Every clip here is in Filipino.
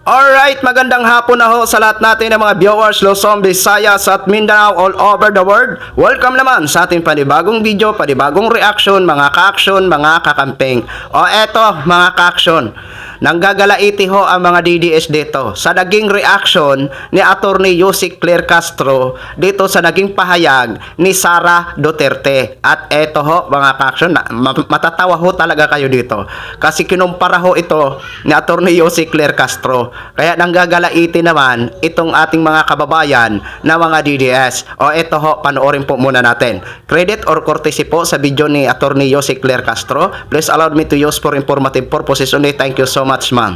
Alright, magandang hapon na ho sa lahat natin ng mga viewers Luzon, Visayas at Mindanao all over the world. Welcome naman sa ating panibagong video, panibagong reaction, mga ka-action, mga kakamping. O eto mga ka-action, nanggagalaiti ho ang mga DDS dito sa naging reaction ni Attorney Yusek Claire Castro dito sa naging pahayag ni Sara Duterte. At eto ho mga ka-action, matatawa ho talaga kayo dito kasi kinumpara ho ito ni Attorney Yusek Claire Castro. Kaya nanggagalaiti naman itong ating mga kababayan na mga DDS. O ito ho, panoorin po muna natin. Credit or courtesy po sa video ni Attorney Yusek Claire Castro. Please allow me to use for informative purposes only. Thank you so much, ma'am.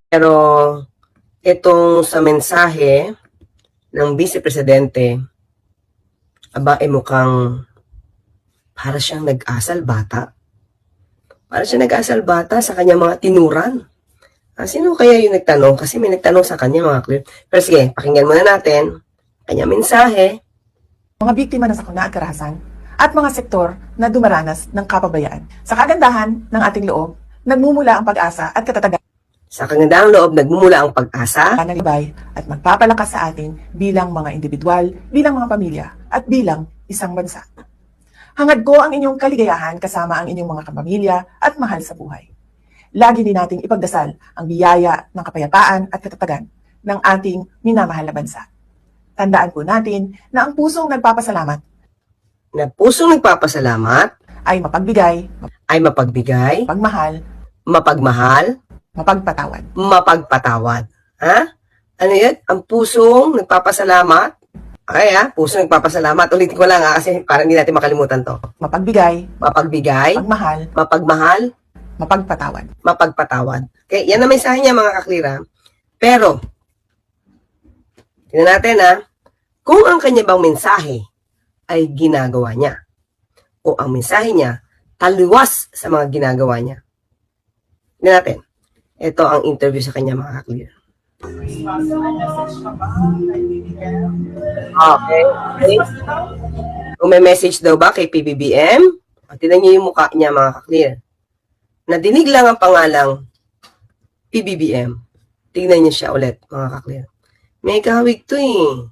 Pero itong sa mensahe ng Vice Presidente, aba mukhang para siyang nag-asal bata. Para siyang nag-asal bata sa kanyang mga tinuran. Sino kaya yung nagtanong? Kasi may nagtanong sa kanya mga clear. Pero sige, pakinggan muna natin kanyang mensahe. Mga biktima ng sakuna at karahasan at mga sektor na dumaranas ng kapabayaan. Sa kagandahan ng ating loob, nagmumula ang pag-asa at katatagan Sa kagandahang loob, nagmumula ang pag-asa ng ibay at magpapalakas sa atin bilang mga individual, bilang mga pamilya, at bilang isang bansa. Hangad ko ang inyong kaligayahan kasama ang inyong mga kapamilya at mahal sa buhay. Lagi din nating ipagdasal ang biyaya ng kapayapaan at katatagan ng ating minamahal na bansa. Tandaan po natin na ang pusong nagpapasalamat na pusong nagpapasalamat ay mapagbigay, ay mapagbigay, mapagmahal, mapagmahal, mapagpatawad. mapagpatawad. Ha? Ano yun? Ang pusong nagpapasalamat. Okay pusong nagpapasalamat. Ulitin ko lang kasi parang hindi natin makalimutan to. Mapagbigay, Mapagbigay, mapagmahal, mapagmahal, mapagpatawad. mapagpatawad. Okay, yan ang mensahe niya mga kaklira. Pero, tingnan natin kung ang kanya bang mensahe ay ginagawa niya o ang mensahe niya taliwas sa mga ginagawa niya. Tingnan natin. Ito ang interview sa kanya mga kaklira. Okay. Kung may message daw ba kay PBBM, tingnan niyo yung mukha niya mga kaklira. Nadinig lang ang pangalang PBBM. Tingnan niyo siya ulit, mga kaklir. May kahawig to eh.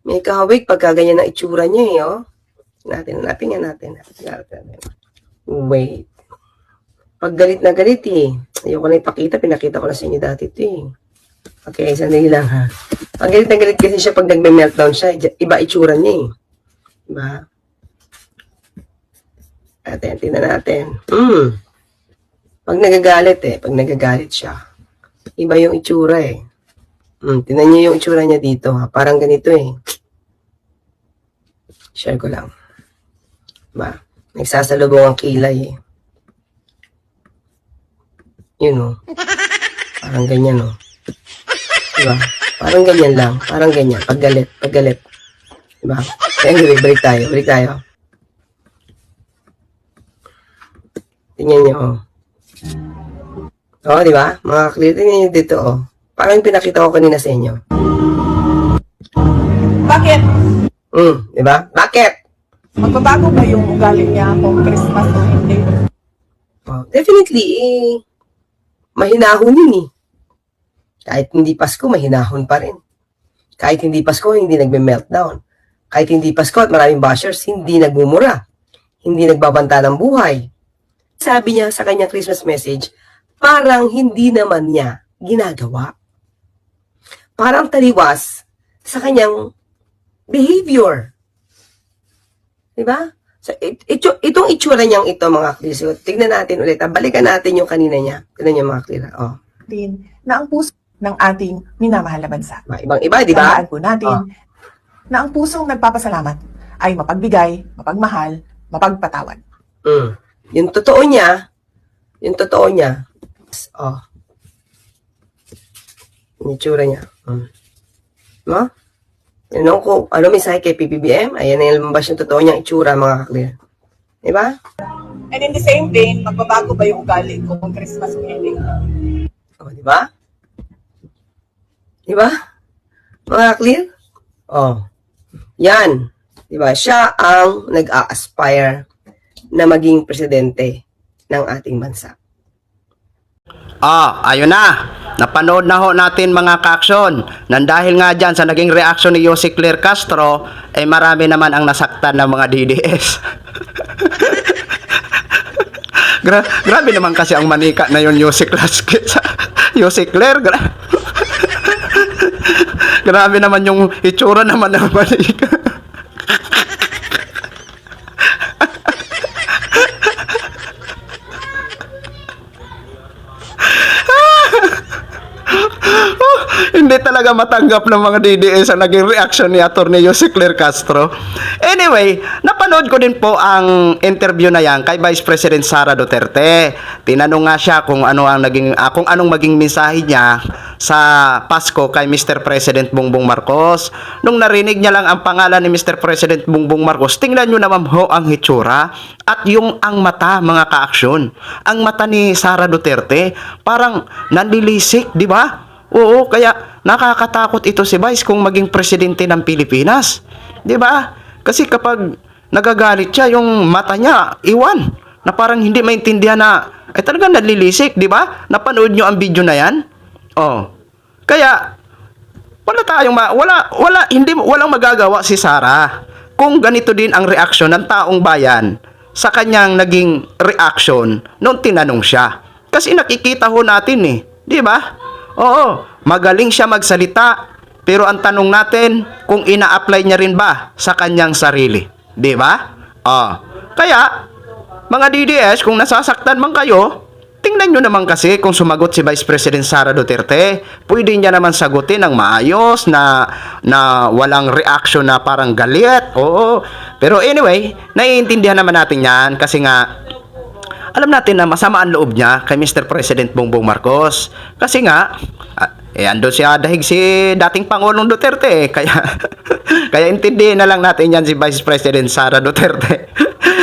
May kahawig pagka ganyan ang itsura niya eh, oh. Hanapin nga natin. Wait. Pag galit na galit eh. Ayoko na ipakita, pinakita ko na sa inyo dati ito eh. Okay, sandali lang ha. Pag galit na galit kasi siya pag nagme-meltdown siya, iba itsura niya eh. Diba? Tingnan natin. Pag nagagalit siya, iba yung itsura eh. Tingnan niyo yung itsura niya dito ha. Parang ganito eh. Share ko lang. Diba? Nagsasalubong ang kilay eh. Yun o. Parang ganyan o. Diba? Parang ganyan lang. Parang ganyan. Paggalit. Diba? Anyway, balik tayo. Tingnan niyo o. Di ba? Mga kaklir, tingnan niyo dito Parang yung pinakita ko kanina sa inyo. Bakit? Di ba? Bakit? Magbabago ba yung ugali niya kung Christmas o hindi? Definitely, mahinahon yun eh. Kahit hindi Pasko, mahinahon pa rin. Kahit hindi Pasko, hindi nagme-meltdown. Kahit hindi Pasko at maraming bashers, hindi nagmumura. Hindi nagbabanta ng buhay. Sabi niya sa kanyang Christmas message, parang hindi naman niya ginagawa. Parang taliwas sa kanyang behavior. Diba? So, itong itsura niyang ito, mga klira. Tignan natin ulit. Balikan natin yung kanina niya. Tignan niyo, mga klira. Na ang puso ng ating minamahal na bansa. Ibang-iba, di ba? Tandaan po natin na ang pusong nagpapasalamat ay mapagbigay, mapagmahal, mapagpatawad. Yung totoo niya, yung itsura niya. No? Yun kung ano mensahe kay PBBM, ayan na yung lumabas yung totoo niyang itsura, mga kaklir. Diba? And in the same vein, magbabago ba yung ugali kung Christmas o hindi? Diba? Diba? Mga kaklir? Yan. Diba? Siya ang nag-a-aspire na maging presidente ng ating bansa. Ayun na. napanood na ho natin mga ka-aksyon. Nang dahil nga dyan sa naging reaction ni Jose Claire Castro, eh marami naman ang nasaktan ng mga DDS. Grabe naman kasi ang manika na yun, Jose Claire. Grabe naman yung itsura naman ng manika. Hindi talaga matanggap ng mga DDS ang naging reaction ni Atty. Jose Claire Castro. Anyway, napanood ko din po ang interview na yan kay Vice President Sara Duterte. Tinanong nga siya kung kung anong maging mensahe niya sa Pasko kay Mr. President Bongbong Marcos. Nung narinig niya lang ang pangalan ni Mr. President Bongbong Marcos, tingnan nyo naman ho ang hitsura at ang mata, mga ka-aksyon. Ang mata ni Sara Duterte parang nanlilisik, di ba? Oo, kaya nakakatakot ito si Vice kung maging presidente ng Pilipinas. 'Di ba? Kasi kapag nagagalit siya, yung mata niya iwan na parang hindi maintindihan na talagang nalilisik, 'di ba? Napanood niyo ang video na 'yan? Oh. Kaya walang magagawa si Sara kung ganito din ang reaksyon ng taong bayan sa kanyang naging reaction nung tinanong siya. Kasi nakikita ho natin 'di ba? Oo, magaling siya magsalita, pero ang tanong natin kung ina-apply niya rin ba sa kanyang sarili, 'di ba? Kaya mga DDS, kung nasasaktan man kayo, tingnan nyo naman kasi kung sumagot si Vice President Sara Duterte, pwede niya naman sagutin ng maayos na walang reaction na parang galit. Oo. Pero anyway, naiintindihan naman natin 'yan kasi nga alam natin na masama ang loob niya kay Mr. President Bongbong Marcos. Kasi nga, ando siya dahil si dating Pangulong Duterte. Kaya intindihin na lang natin yan si Vice President Sara Duterte.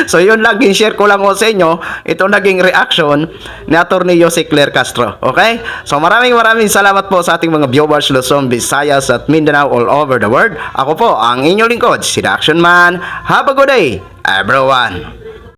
So yun lang, share ko lang sa inyo. Ito naging reaction ni Atty. Jose Claire Castro. Okay? So maraming salamat po sa ating mga viewers Luzon, Visayas at Mindanao all over the world. Ako po ang inyong lingkod, si The Action Man. Have a good day, everyone.